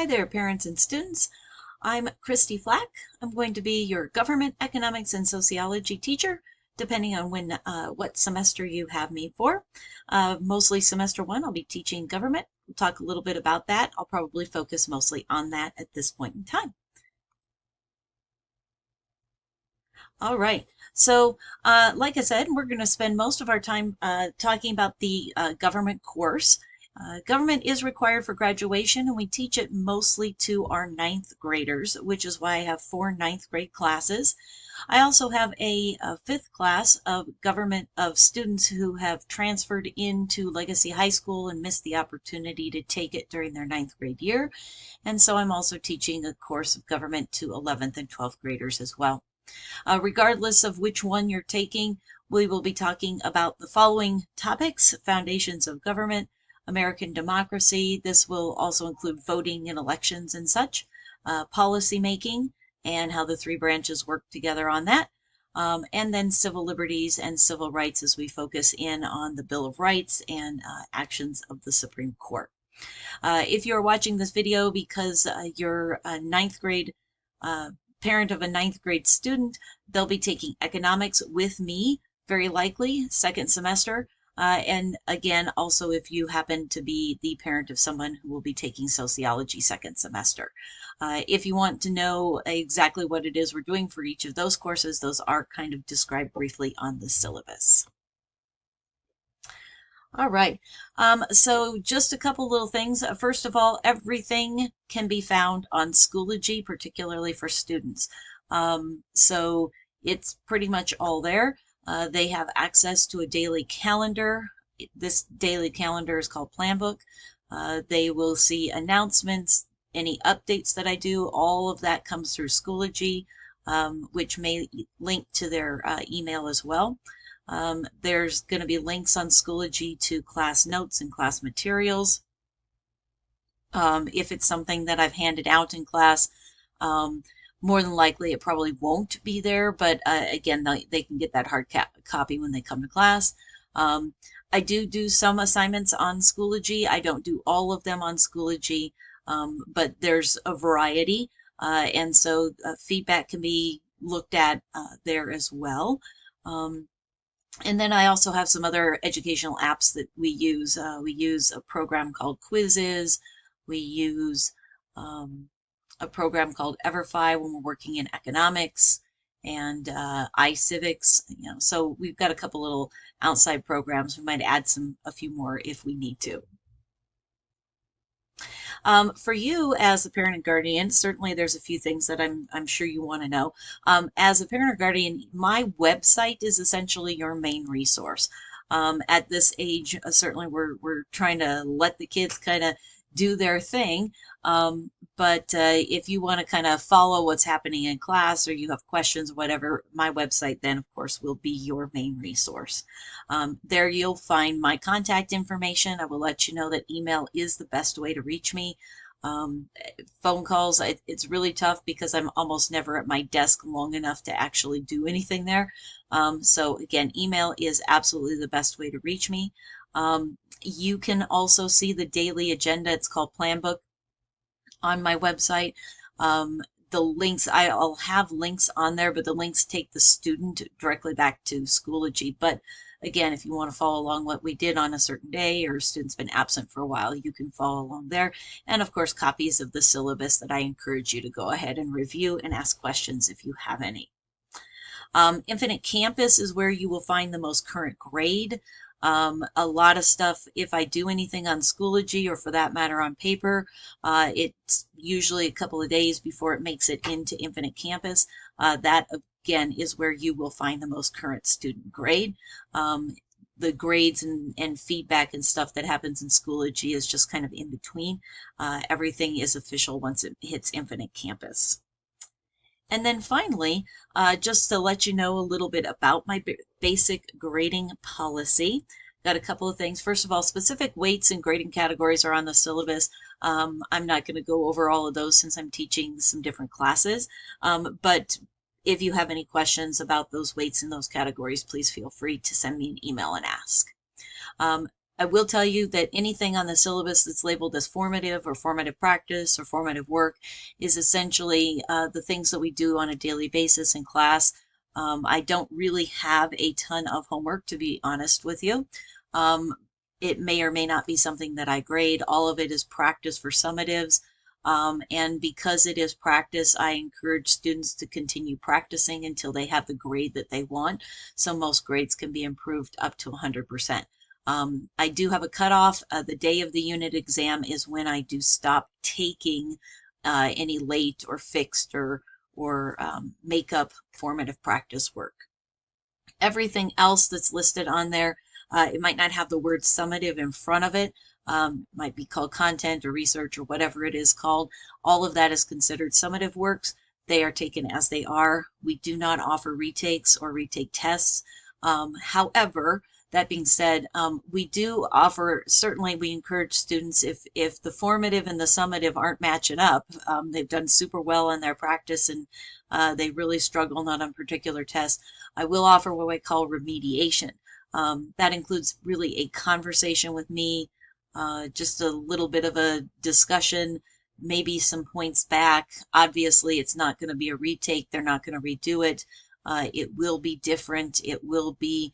Hi there, parents and students. I'm Christy Flack. I'm going to be your government, economics, and sociology teacher, depending on what semester you have me for. Mostly semester 1, I'll be teaching government. We'll talk a little bit about that. I'll probably focus mostly on that at this point in time. All right. So, like I said, we're going to spend most of our time talking about the government course. Government is required for graduation, and we teach it mostly to our ninth graders, which is why I have 4 ninth grade classes. I also have a fifth class of government of students who have transferred into Legacy High School and missed the opportunity to take it during their ninth grade year. And so I'm also teaching a course of government to 11th and 12th graders as well. Regardless of which one you're taking, we will be talking about the following topics: foundations of government, American democracy. This will also include voting in elections and such, policy making, and how the 3 branches work together on that, and then civil liberties and civil rights as we focus in on the Bill of Rights and actions of the Supreme Court. If you're watching this video because you're a ninth grade parent of a ninth grade student, they'll be taking economics with me, very likely, second semester. And again, also if you happen to be the parent of someone who will be taking sociology second semester. If you want to know exactly what it is we're doing for each of those courses, those are kind of described briefly on the syllabus. All right, so just a couple little things. First of all, everything can be found on Schoology, particularly for students. So it's pretty much all there. They have access to a daily calendar. This daily calendar is called Planbook. They will see announcements, any updates that I do, all of that comes through Schoology, which may link to their email as well. There's going to be links on Schoology to class notes and class materials. If it's something that I've handed out in class, more than likely it probably won't be there, but again, they can get that hard copy when they come to class. I do some assignments on Schoology. I don't do all of them on Schoology, but there's a variety, and so feedback can be looked at there as well. And then I also have some other educational apps that we use. We use a program called Quizzes. We use a program called EverFi when we're working in economics, and iCivics. So we've got a couple little outside programs. We might add a few more if we need to. For you as a parent and guardian, certainly there's a few things that I'm sure you want to know. As a parent or guardian, my website is essentially your main resource. At this age, certainly we're trying to let the kids kind of do their thing. But if you want to kind of follow what's happening in class or you have questions, whatever, my website then, of course, will be your main resource. There you'll find my contact information. I will let you know that email is the best way to reach me. Phone calls, it's really tough because I'm almost never at my desk long enough to actually do anything there. So again, email is absolutely the best way to reach me. You can also see the daily agenda. It's called Planbook on my website. The links, I'll have links on there, but the links take the student directly back to Schoology. But again, if you want to follow along what we did on a certain day or a student's been absent for a while, you can follow along there. And of course, copies of the syllabus that I encourage you to go ahead and review and ask questions if you have any. Infinite Campus is where you will find the most current grade. A lot of stuff, if I do anything on Schoology or for that matter on paper, it's usually a couple of days before it makes it into Infinite Campus. That again is where you will find the most current student grade. The grades and feedback and stuff that happens in Schoology is just kind of in between. Everything is official once it hits Infinite Campus. And then finally, just to let you know a little bit about my basic grading policy, got a couple of things. First of all, specific weights and grading categories are on the syllabus. I'm not going to go over all of those since I'm teaching some different classes, but if you have any questions about those weights and those categories, please feel free to send me an email and ask. I will tell you that anything on the syllabus that's labeled as formative or formative practice or formative work is essentially the things that we do on a daily basis in class. I don't really have a ton of homework, to be honest with you. Um, it may or may not be something that I grade. All of it is practice for summatives. And because it is practice, I encourage students to continue practicing until they have the grade that they want. So most grades can be improved up to 100%. I do have a cutoff. The day of the unit exam is when I do stop taking any late or fixed or makeup formative practice work. Everything else that's listed on there, it might not have the word summative in front of it. Might be called content or research or whatever it is called. All of that is considered summative works. They are taken as they are. We do not offer retakes or retake tests. However, that being said, we do offer, certainly we encourage students, if the formative and the summative aren't matching up, they've done super well in their practice and they really struggle on a particular test, I will offer what I call remediation. That includes really a conversation with me, just a little bit of a discussion, maybe some points back. Obviously, it's not going to be a retake. They're not going to redo it. It will be different. It will be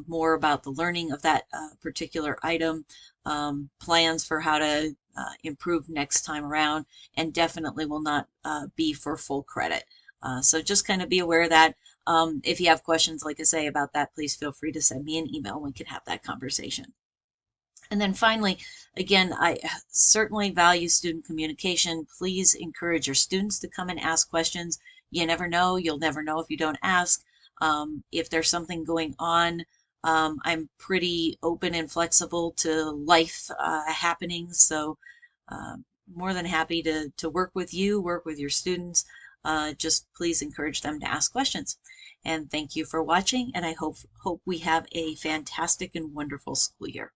more about the learning of that particular item, plans for how to improve next time around, and definitely will not be for full credit. So just kind of be aware of that. If you have questions, like I say, about that, please feel free to send me an email and we can have that conversation. And then finally, again, I certainly value student communication. Please encourage your students to come and ask questions. You never know. You'll never know if you don't ask. If there's something going on, I'm pretty open and flexible to life happenings. So more than happy to work with you, work with your students. Just please encourage them to ask questions. And thank you for watching. And I hope we have a fantastic and wonderful school year.